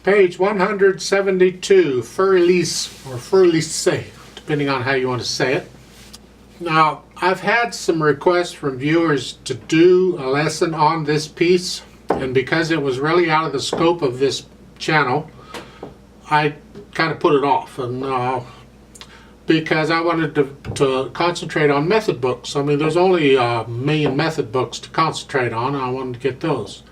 Page 172, Fur Elise, or Fur Elise, depending on how you want to say it. Now, I've had some requests from viewers to do a lesson on this piece, and because it was really out of the scope of this channel, I kind of put it off, and because I wanted to concentrate on method books. I mean, there's only a million method books to concentrate on, and I wanted to get those.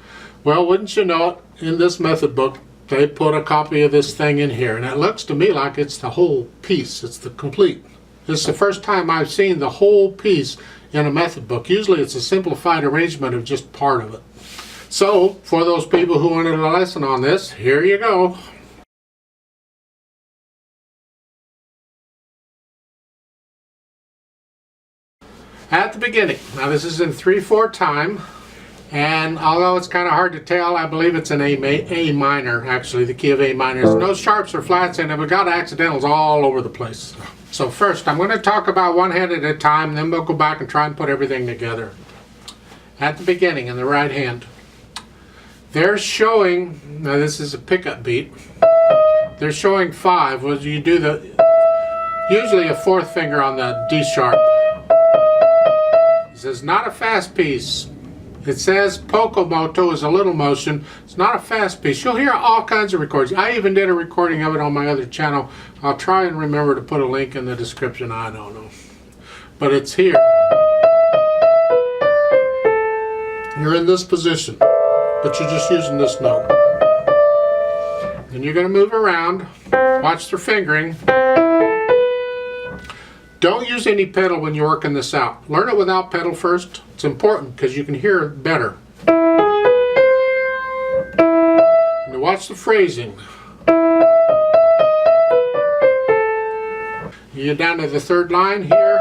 Well, wouldn't you know it, in this method book, they put a copy of this thing in here, and it looks to me like it's the whole piece. It's the complete. This is the first time I've seen the whole piece in a method book. Usually it's a simplified arrangement of just part of it. So, for those people who wanted a lesson on this, here you go. At the beginning, now this is in 3/4 time, and although it's kind of hard to tell, I believe it's an A minor, actually, the key of A minor. There's no sharps or flats in it, but got accidentals all over the place. So first, I'm going to talk about one hand at a time, then we'll go back and try and put everything together. At the beginning, in the right hand, they're showing, now this is a pickup beat, they're showing 5, well, you do usually a 4th finger on the D sharp. It says not a fast piece. It says poco moto is a little motion. It's not a fast piece. You'll hear all kinds of recordings. I even did a recording of it on my other channel. I'll try and remember to put a link in the description. I don't know. But it's here. You're in this position, but you're just using this note. Then you're going to move around. Watch their fingering. Don't use any pedal when you're working this out. Learn it without pedal first. It's important because you can hear it better. And watch the phrasing. You get down to the 3rd line here.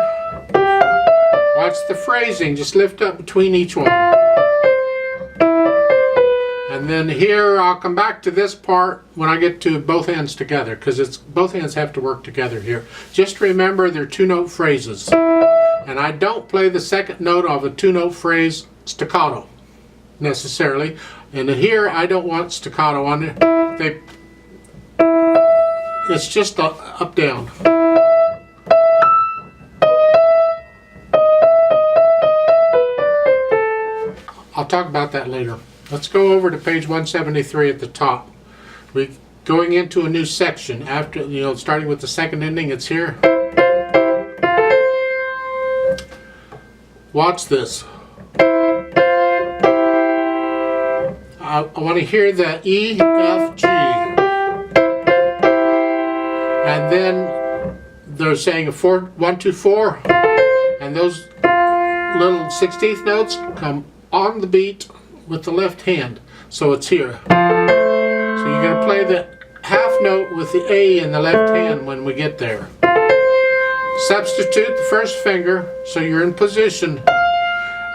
Watch the phrasing. Just lift up between each one. And then here, I'll come back to this part when I get to both hands together, because both hands have to work together here. Just remember they're 2-note phrases. And I don't play the 2nd note of a 2-note phrase staccato, necessarily. And here, I don't want staccato on it. It's just up-down. I'll talk about that later. Let's go over to page 173 at the top. We're going into a new section. After, starting with the 2nd ending, it's here. Watch this. I want to hear the E, F, G. And then they're saying a 1, 2, 4. And those little 16th notes come on the beat with the left hand, so it's here. So you're going to play the half note with the A in the left hand when we get there. Substitute the 1st finger, so you're in position,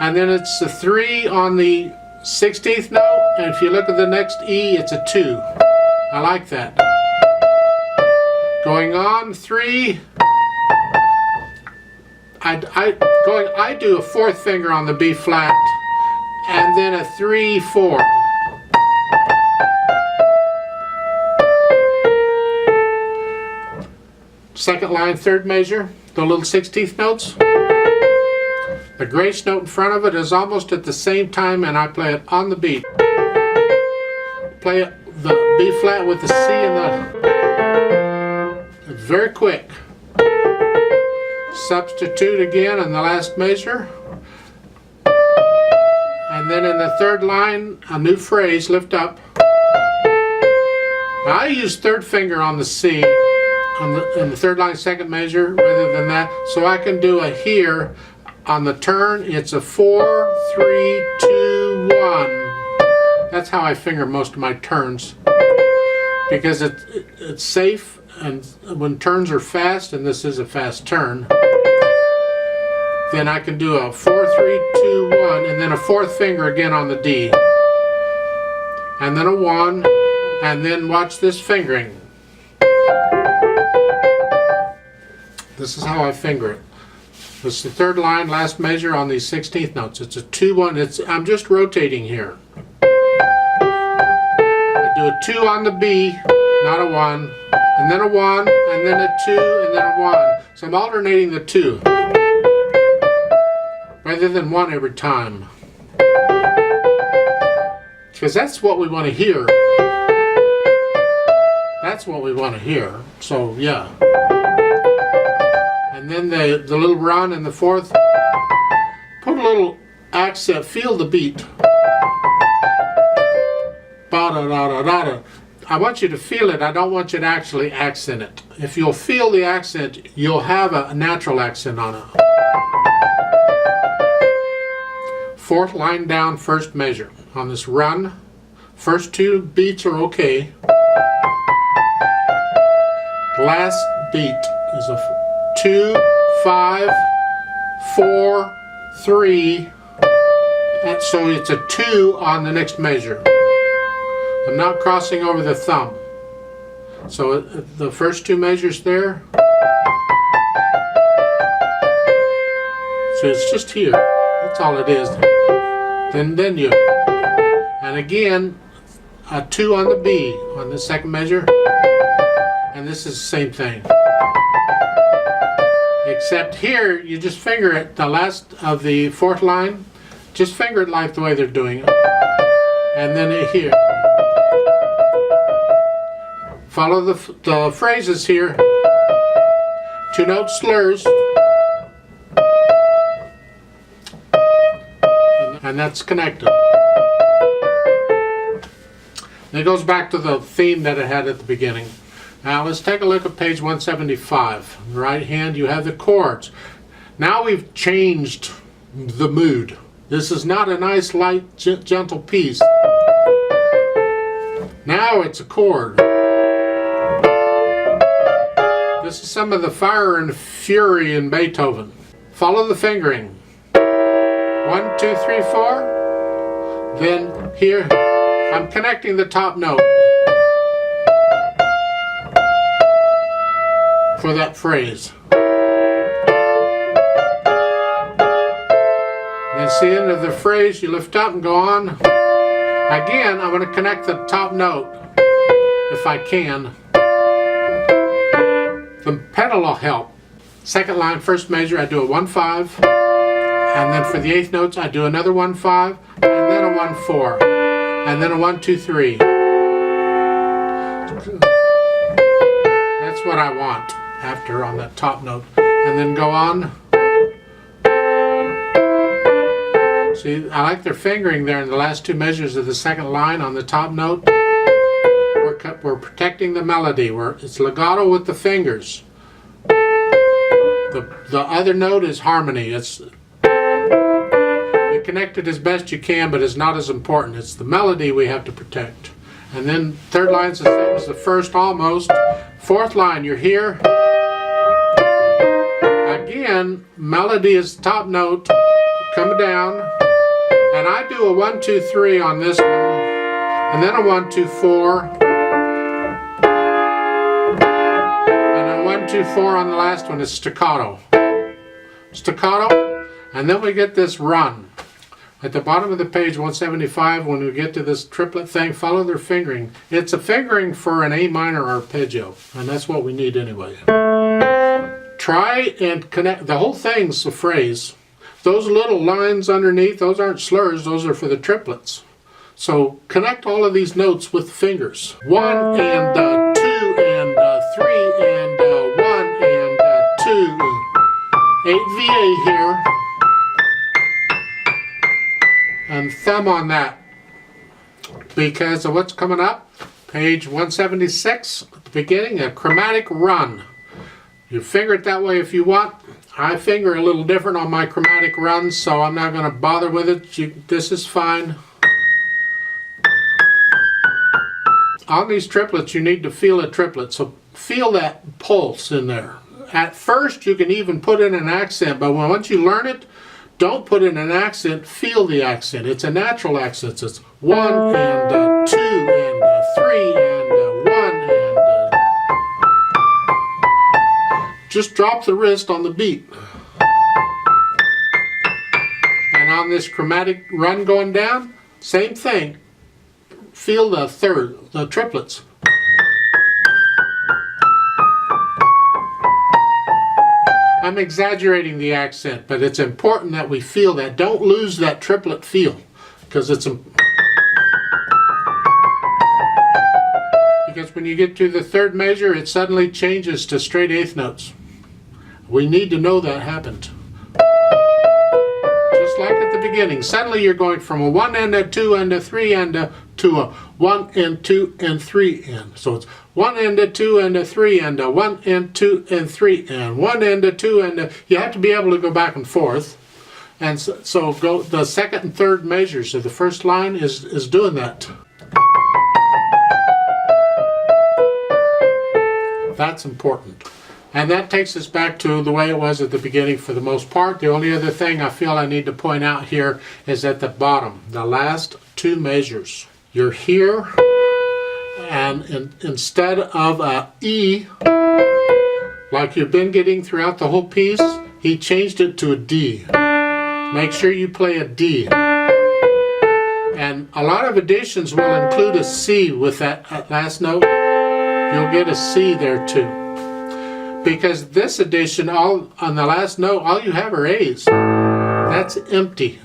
and then it's the 3 on the 16th note, and if you look at the next E, it's a 2. I like that. Going on 3, I do a 4th finger on the B flat, and then a 3, 4. Second line, 3rd measure, the little 16th notes. The grace note in front of it is almost at the same time, and I play it on the beat. Play the B flat with the C and the... Very quick. Substitute again in the last measure. And then in the 3rd line, a new phrase, lift up. Now I use 3rd finger on the C in the 3rd line, 2nd measure, rather than that. So I can do a here on the turn. It's a 4, 3, 2, 1. That's how I finger most of my turns, because it's safe, and when turns are fast, and this is a fast turn, then I can do a 4, 3, 2, 1, and then a 4th finger again on the D. And then a 1, and then watch this fingering. This is how I finger it. It's the 3rd line, last measure on these 16th notes. It's a 2, 1. I'm just rotating here. I do a 2 on the B, not a 1, and then a 1, and then a 2, and then a 1. So I'm alternating the 2 rather than 1 every time. Because that's what we want to hear. That's what we want to hear. So yeah. And then the little run in the 4th. Put a little accent. Feel the beat. Ba-da-da-da-da-da. I want you to feel it. I don't want you to actually accent it. If you'll feel the accent, you'll have a natural accent on it. 4th line down, 1st measure. On this run, first 2 beats are okay. Last beat is a 2, 5, 4, 3, and so it's a 2 on the next measure. I'm not crossing over the thumb. So the first 2 measures there. So it's just here. That's all it is. Then you. And again, a 2 on the B on the 2nd measure. And this is the same thing. Except here, you just finger it, the last of the 4th line. Just finger it like the way they're doing it. And then here. Follow the phrases here. 2 note slurs. And that's connected. And it goes back to the theme that it had at the beginning. Now let's take a look at page 175. On the right hand you have the chords. Now we've changed the mood. This is not a nice, light, gentle piece. Now it's a chord. This is some of the fire and fury in Beethoven. Follow the fingering. 1, 2, 3, 4. Then here, I'm connecting the top note for that phrase. Then see the end of the phrase, you lift up and go on. Again, I'm going to connect the top note if I can. The pedal will help. 2nd line, 1st measure, I do a 1, 5. And then for the 8th notes, I do another 1, 5. And then a 1, 4. And then a 1, 2, 3. That's what I want after on that top note. And then go on. See, I like their fingering there in the last 2 measures of the 2nd line on the top note. We're protecting the melody. It's legato with the fingers. The other note is harmony. You connect it as best you can, but it's not as important. It's the melody we have to protect. And then 3rd line's the same as the 1st almost. 4th line, you're here. Again, melody is the top note, coming down. And I do a 1, 2, 3 on this one. And then a 1, 2, 4. 1, 2, 4 on the last one is staccato. Staccato, and then we get this run. At the bottom of the page 175, when we get to this triplet thing, follow their fingering. It's a fingering for an A minor arpeggio, and that's what we need anyway. Try and connect, the whole thing's a phrase. Those little lines underneath, those aren't slurs, those are for the triplets. So connect all of these notes with fingers. 1 and 2 and 3 and 1 and 2. 8 VA here. And thumb on that. Because of what's coming up. Page 176 at the beginning, a chromatic run. You finger it that way if you want. I finger a little different on my chromatic runs, so I'm not going to bother with it. This is fine. On these triplets, you need to feel a triplet, so feel that pulse in there. At first, you can even put in an accent, but once you learn it, don't put in an accent, feel the accent. It's a natural accent. It's 1 and 2 and 3 and 1 and... Just drop the wrist on the beat. And on this chromatic run going down, same thing. feel the triplets. I'm exaggerating the accent, but it's important that we feel that. Don't lose that triplet feel, because when you get to the third measure, it suddenly changes to straight eighth notes. We need to know that happened. Just like at the beginning, suddenly you're going from a 1 and a 2 and a 3 and a to a 1 and 2 and 3 and. So it's 1 and a 2 and a 3 and a 1 and 2 and 3 and 1 and a 2 and a. You have to be able to go back and forth. And so go the second and third measures of the first line is doing that. That's important. And that takes us back to the way it was at the beginning for the most part. The only other thing I feel I need to point out here is at the bottom, the last two measures. You're here, and instead of a E, like you've been getting throughout the whole piece, he changed it to a D. Make sure you play a D. And a lot of editions will include a C with that last note. You'll get a C there too. Because this edition, on the last note, all you have are A's. That's empty.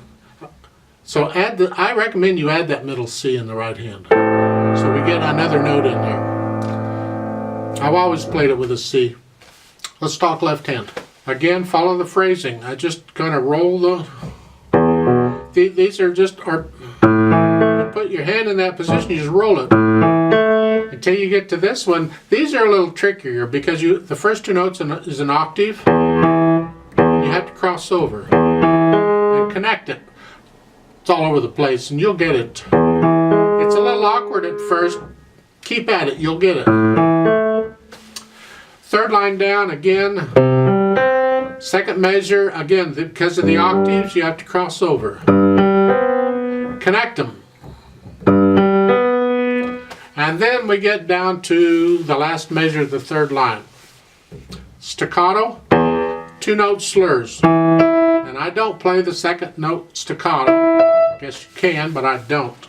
So I recommend you add that middle C in the right hand. So we get another note in there. I've always played it with a C. Let's talk left hand. Again, follow the phrasing. I just kind of roll these are just, you put your hand in that position, you just roll it. Until you get to this one, these are a little trickier because the first two notes is an octave. You have to cross over and connect it. It's all over the place and you'll get it. It's a little awkward at first. Keep at it, you'll get it. Third line down again. Second measure, again, because of the octaves, you have to cross over. Connect them. And then we get down to the last measure of the third line. Staccato, two note slurs. And I don't play the second note staccato. I guess you can, but I don't.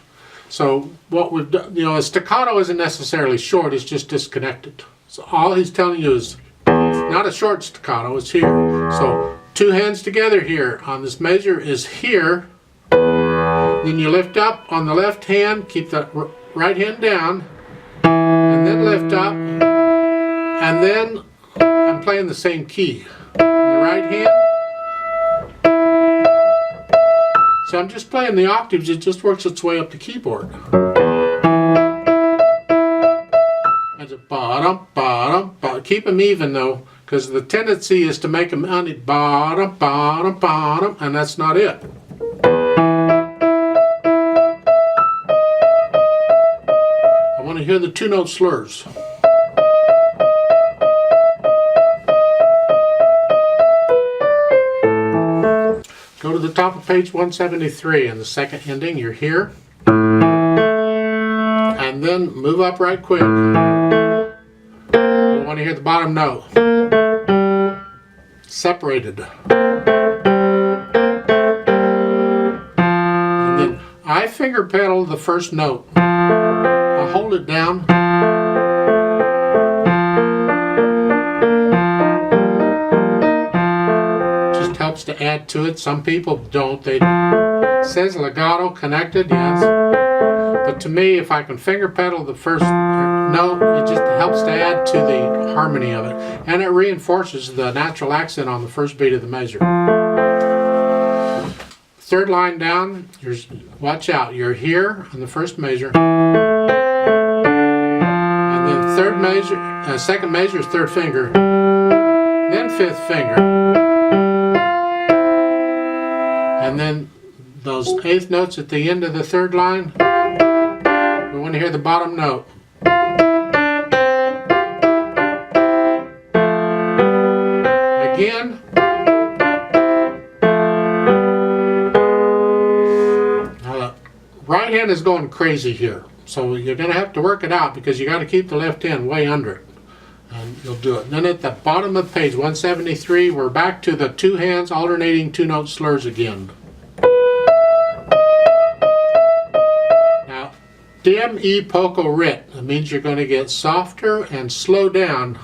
So what we've done, a staccato isn't necessarily short, it's just disconnected. So all he's telling you is, it's not a short staccato, it's here. So two hands together here on this measure is here. Then you lift up on the left hand, keep the right hand down, and then lift up, and then I'm playing the same key. The right hand. So I'm just playing the octaves, it just works its way up the keyboard. That's a bottom, bottom, bottom. Keep them even though, because the tendency is to make them on bottom, bottom, bottom, and that's not it. I want to hear the two note slurs. Go to the top of page 173 and the second ending, you're here. And then move up right quick. We want to hear the bottom note. Separated. And then I finger pedal the first note. I hold it down. Just helps to add to it. Some people don't. It says legato connected, yes. But to me, if I can finger pedal the first note, it just helps to add to the harmony of it. And it reinforces the natural accent on the first beat of the measure. Third line down, watch out, you're here on the first measure. And then third measure, second measure is third finger. Then fifth finger. And then those eighth notes at the end of the third line. We want to hear the bottom note. Again. Now the right hand is going crazy here. So you're going to have to work it out because you got to keep the left hand way under it. And you'll do it. And then at the bottom of page 173, we're back to the two hands alternating two note slurs again. dim E poco rit. That means you're going to get softer and slow down.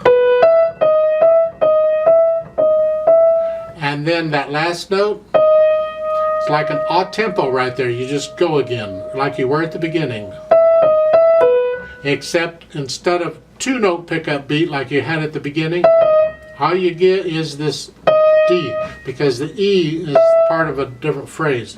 And then that last note, it's like an a tempo right there. You just go again, like you were at the beginning. Except instead of 2-note pickup beat like you had at the beginning, all you get is this D, because the E is part of a different phrase.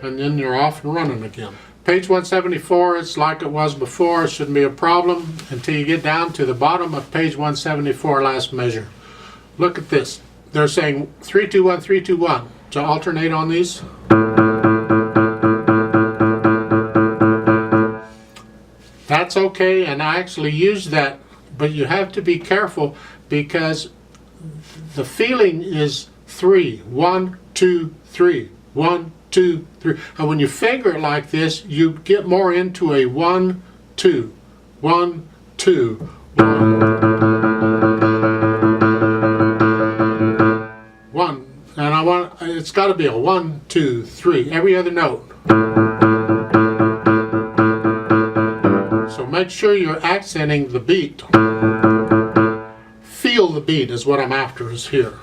And then you're off and running again. Page 174, it's like it was before. It shouldn't be a problem until you get down to the bottom of page 174, last measure. Look at this. They're saying 3-2-1, 3-2-1. To alternate on these. That's okay, and I actually use that, but you have to be careful because the feeling is 3. 1, 2, 3. 1, 2, 3. And when you finger it like this, you get more into a 1, 2. 1, 2, 1. 1. And it's got to be a 1, 2, 3. Every other note. So make sure you're accenting the beat. Feel the beat is what I'm after is here.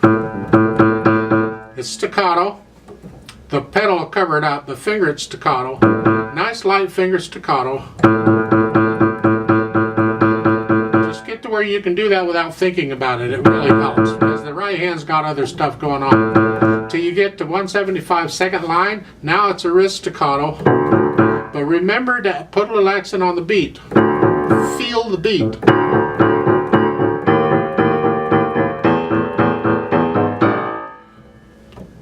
It's staccato. The pedal will cover it up, but finger it staccato. Nice light finger staccato. Just get to where you can do that without thinking about it. It really helps because the right hand's got other stuff going on. Till you get to 175 second line, now it's a wrist staccato. But remember to put a little accent on the beat. Feel the beat.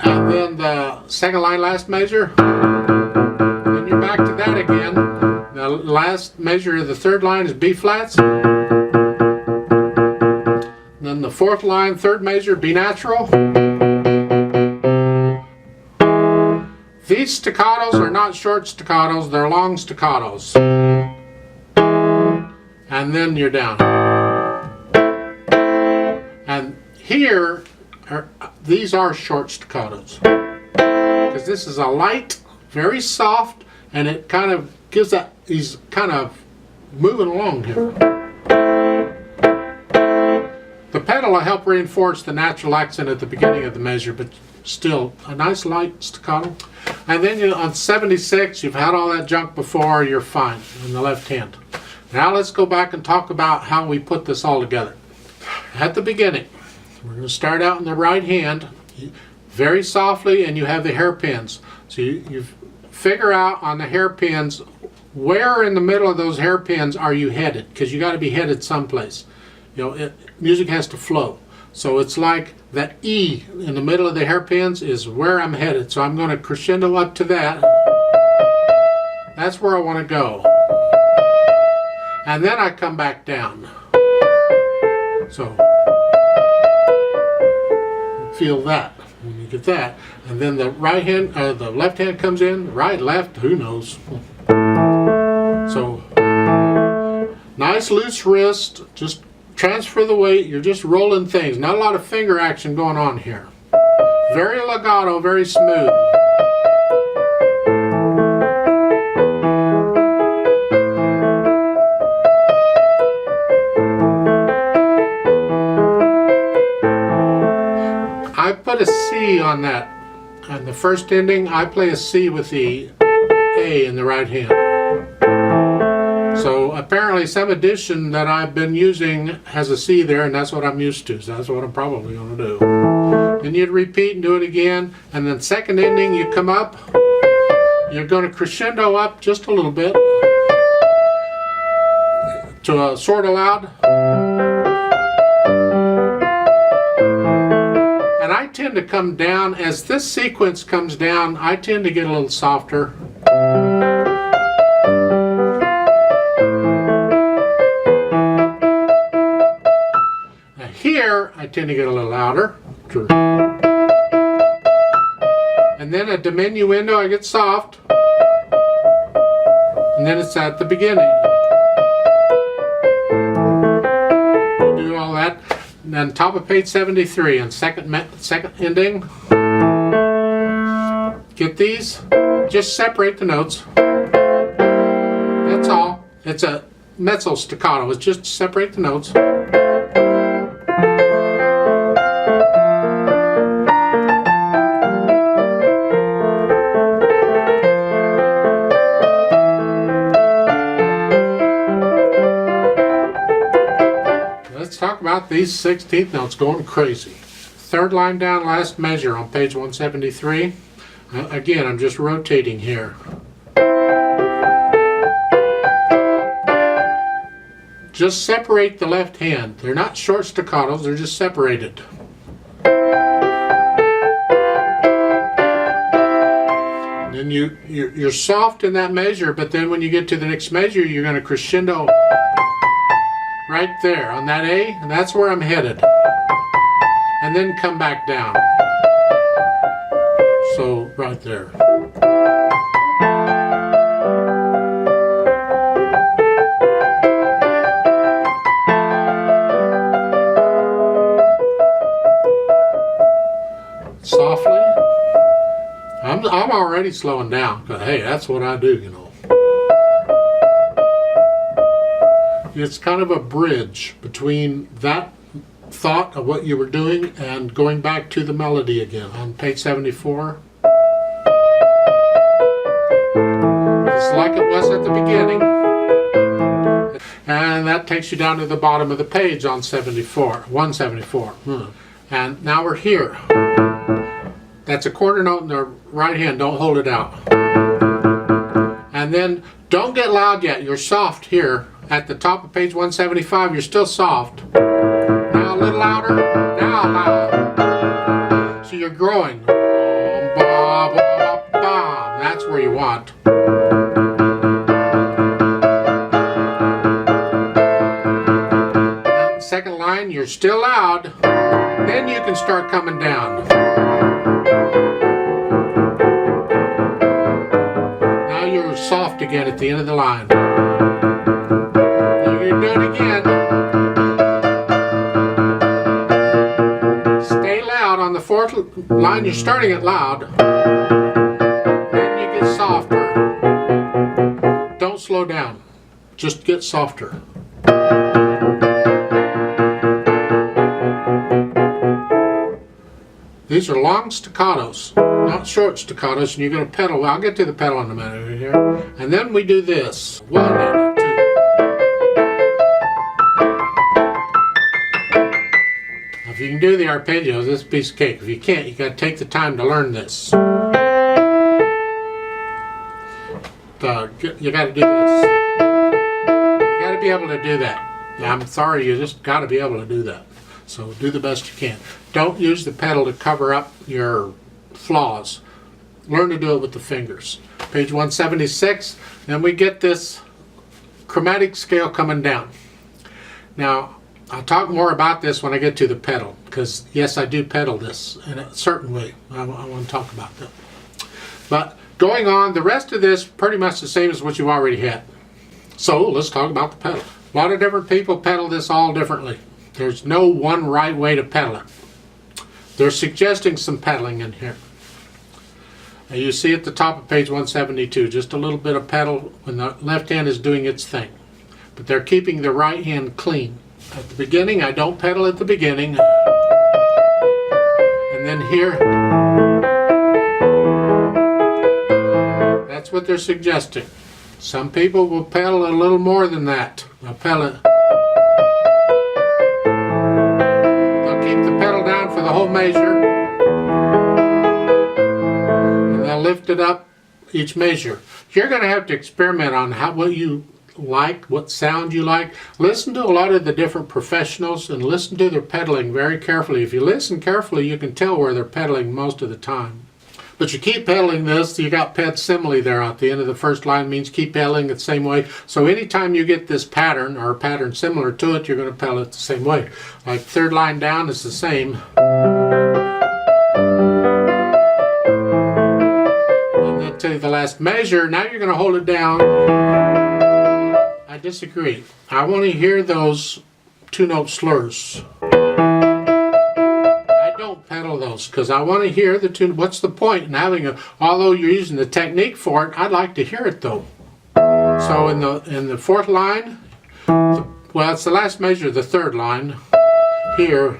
And then the second line, last measure. Then you're back to that again. The last measure of the third line is B flats. Then the fourth line, third measure, B natural. These staccatos are not short staccatos, they're long staccatos. And then you're down. And here, these are short staccatos. Because this is a light, very soft, and it kind of gives that, he's kind of moving along here. The pedal will help reinforce the natural accent at the beginning of the measure, but still a nice light staccato. And then on 76, you've had all that junk before, you're fine in the left hand. Now let's go back and talk about how we put this all together. At the beginning, we're going to start out in the right hand, very softly, and you have the hairpins. So you figure out on the hairpins, where in the middle of those hairpins are you headed? Because you got to be headed someplace. You know, music has to flow. So it's like that E in the middle of the hairpins is where I'm headed. So I'm going to crescendo up to that. That's where I want to go. And then I come back down. So feel that when you get that. And then the right hand, the left hand comes in, right, left, who knows. So nice loose wrist, just transfer the weight, you're just rolling things. Not a lot of finger action going on here. Very legato, very smooth. I put a C on that. On the first ending, I play a C with the A in the right hand. So apparently some edition that I've been using has a C there, and that's what I'm used to. So that's what I'm probably going to do. Then you'd repeat and do it again. And then second ending, you come up. You're going to crescendo up just a little bit to a sort of loud. And I tend to come down. As this sequence comes down, I tend to get a little softer. Here, I tend to get a little louder. And then a diminuendo, I get soft. And then it's at the beginning. You do all that. And then top of page 73 and second ending. Get these. Just separate the notes. That's all. It's a mezzo staccato. It's just separate the notes. Let's talk about these 16th notes going crazy. Third line down, last measure on page 173. Again, I'm just rotating here. Just separate the left hand. They're not short staccatos, they're just separated. And then you're soft in that measure, but then when you get to the next measure, you're going to crescendo right there on that A, and that's where I'm headed. And then come back down. So, right there. Softly. I'm already slowing down, but hey, that's what I do, you know. It's kind of a bridge between that thought of what you were doing and going back to the melody again on page 74. Just like it was at the beginning. And that takes you down to the bottom of the page on 174. And now we're here. That's a quarter note in the right hand. Don't hold it out. And then don't get loud yet. You're soft here. At the top of page 175, you're still soft. Now a little louder. Now loud. So you're growing. That's where you want. Second line, you're still loud. Then you can start coming down. Now you're soft again at the end of the line. You're going to do it again. Stay loud on the fourth line. You're starting it loud. Then you get softer. Don't slow down. Just get softer. These are long staccatos, not short staccatos, and you're going to pedal. Well, I'll get to the pedal in a minute here. And then we do this. 1 and 2. If you can do the arpeggios, this is a piece of cake. If you can't, you got to take the time to learn this. You got to do this. You got to be able to do that. I'm sorry, you just got to be able to do that. So do the best you can. Don't use the pedal to cover up your flaws. Learn to do it with the fingers. Page 176, then we get this chromatic scale coming down. Now, I'll talk more about this when I get to the pedal, because yes, I do pedal this in a certain way. I want to talk about that. But going on, the rest of this pretty much the same as what you already had. So let's talk about the pedal. A lot of different people pedal this all differently. There's no one right way to pedal it. They're suggesting some pedaling in here. And you see at the top of page 172, just a little bit of pedal when the left hand is doing its thing. But they're keeping the right hand clean. At the beginning, I don't pedal at the beginning. And then here, that's what they're suggesting. Some people will pedal a little more than that. They'll pedal. For the whole measure, and they'll lift it up each measure. You're going to have to experiment on what you like, what sound you like. Listen to a lot of the different professionals and listen to their pedaling very carefully. If you listen carefully, you can tell where they're pedaling most of the time. But you keep pedaling this, you got ped simile there at the end of the first line, means keep pedaling it the same way. So anytime you get this pattern or a pattern similar to it, you're going to pedal it the same way. Like third line down is the same. And then to the last measure, now you're going to hold it down. I disagree. I want to hear those two-note slurs. I don't pedal pedal those because I want to hear the tune. What's the point in having a, although you're using the technique for it, I'd like to hear it though. So in the fourth line, well, it's the last measure, the third line here.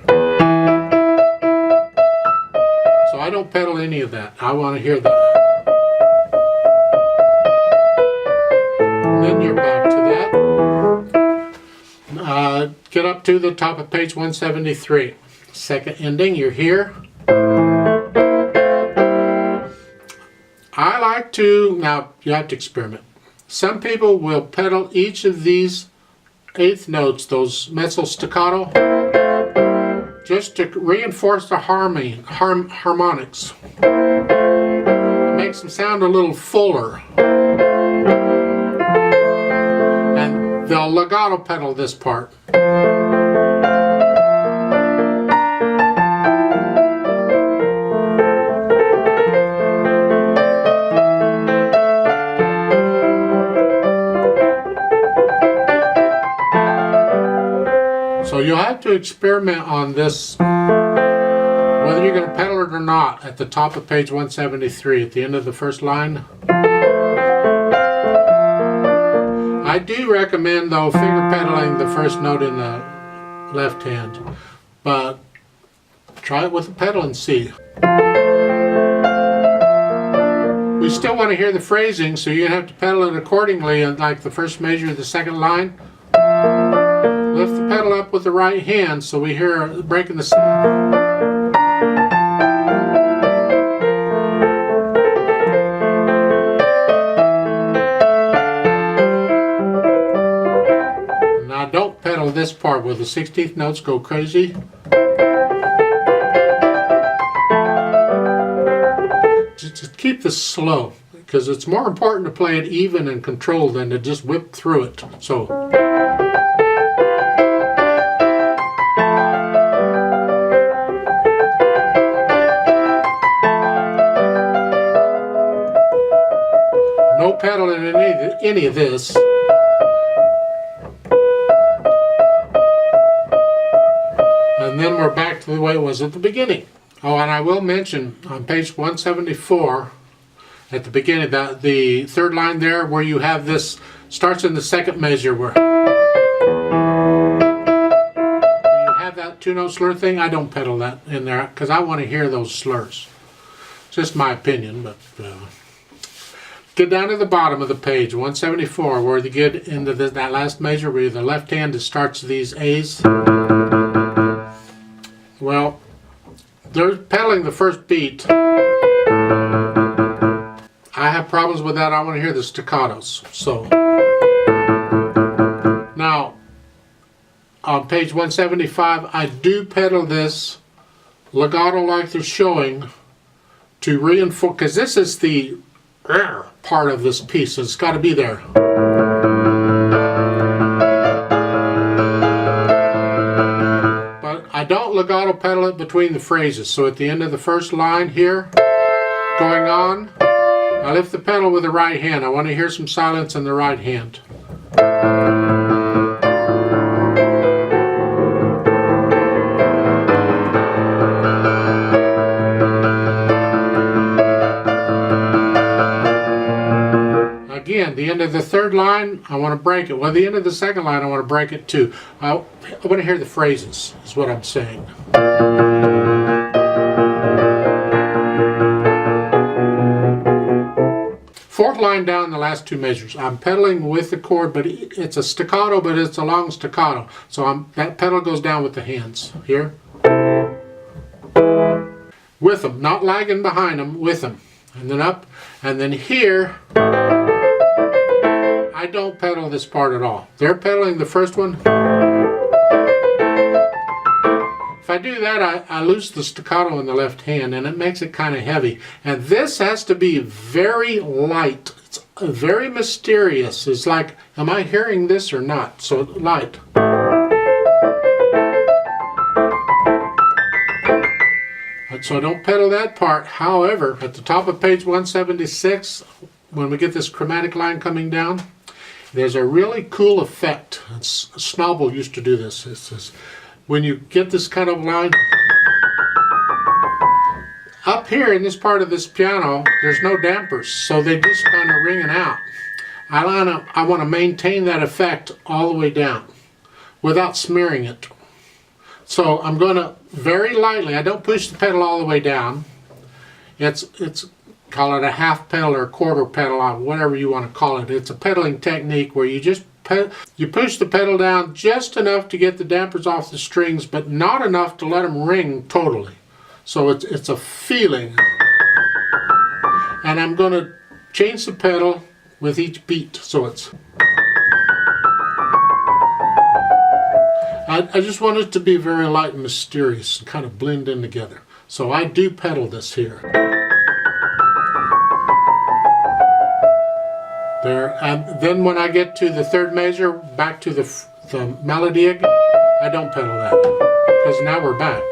So I don't pedal any of that. I want to hear that. And then you're back to that. Get up to the top of page 173. Second ending, you're here. I like to, now you have to experiment. Some people will pedal each of these eighth notes, those mezzo staccato, just to reinforce the harmonics. It makes them sound a little fuller. And they'll legato pedal this part. So you'll have to experiment on this, whether you're going to pedal it or not, at the top of page 173, at the end of the first line. I do recommend, though, finger pedaling the first note in the left hand, but try it with a pedal and see. We still want to hear the phrasing, so you have to pedal it accordingly, and like the first measure of the second line. Lift the pedal up with the right hand so we hear breaking the sound. Now don't pedal this part where the 16th notes go crazy. Just keep this slow because it's more important to play it even and controlled than to just whip through it. So. No pedaling in any of this. And then we're back to the way it was at the beginning. Oh, and I will mention on page 174, at the beginning, the third line there where you have this, starts in the second measure where you have that two-note slur thing. I don't pedal that in there because I want to hear those slurs. Just my opinion, but... Get down to the bottom of the page, 174, where you get into that last measure where the left hand starts these A's. Well, they're pedaling the first beat. I have problems with that. I want to hear the staccatos. So, now, on page 175, I do pedal this legato like they're showing to reinforce, because this is the part of this piece, so it's got to be there. But I don't legato pedal it between the phrases. So at the end of the first line here, going on, I lift the pedal with the right hand. I want to hear some silence in the right hand. Again, the end of the third line, I want to break it. Well, the end of the second line, I want to break it too. I want to hear the phrases, is what I'm saying. Fourth line down, the last two measures. I'm pedaling with the chord, but it's a staccato, but it's a long staccato. So that pedal goes down with the hands. Here. With them, not lagging behind them, with them. And then up, and then here, I don't pedal this part at all. They're pedaling the first one. If I do that, I lose the staccato in the left hand, and it makes it kind of heavy. And this has to be very light. It's very mysterious. It's like, am I hearing this or not? So light. So I don't pedal that part. However, at the top of page 176, when we get this chromatic line coming down, there's a really cool effect. Snobble used to do this. It's when you get this kind of line, up here in this part of this piano, there's no dampers, so they just kind of ringing out. I want to maintain that effect all the way down without smearing it. So I'm going to very lightly, I don't push the pedal all the way down. It's call it a half pedal or a quarter pedal, whatever you want to call it. It's a pedaling technique where you just you push the pedal down just enough to get the dampers off the strings, but not enough to let them ring totally. So it's a feeling. And I'm going to change the pedal with each beat. So it's... I just want it to be very light and mysterious and kind of blend in together. So I do pedal this here. There, and then when I get to the third measure, back to the melody again, I don't pedal that, because now we're back.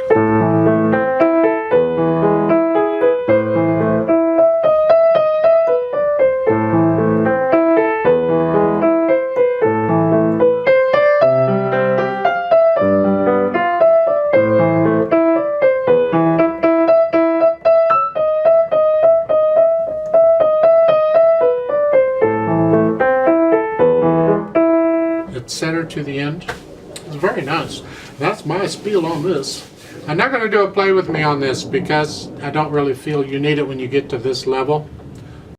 Center to the end. It's very nice. That's my spiel on this. I'm not going to do a play with me on this because I don't really feel you need it when you get to this level.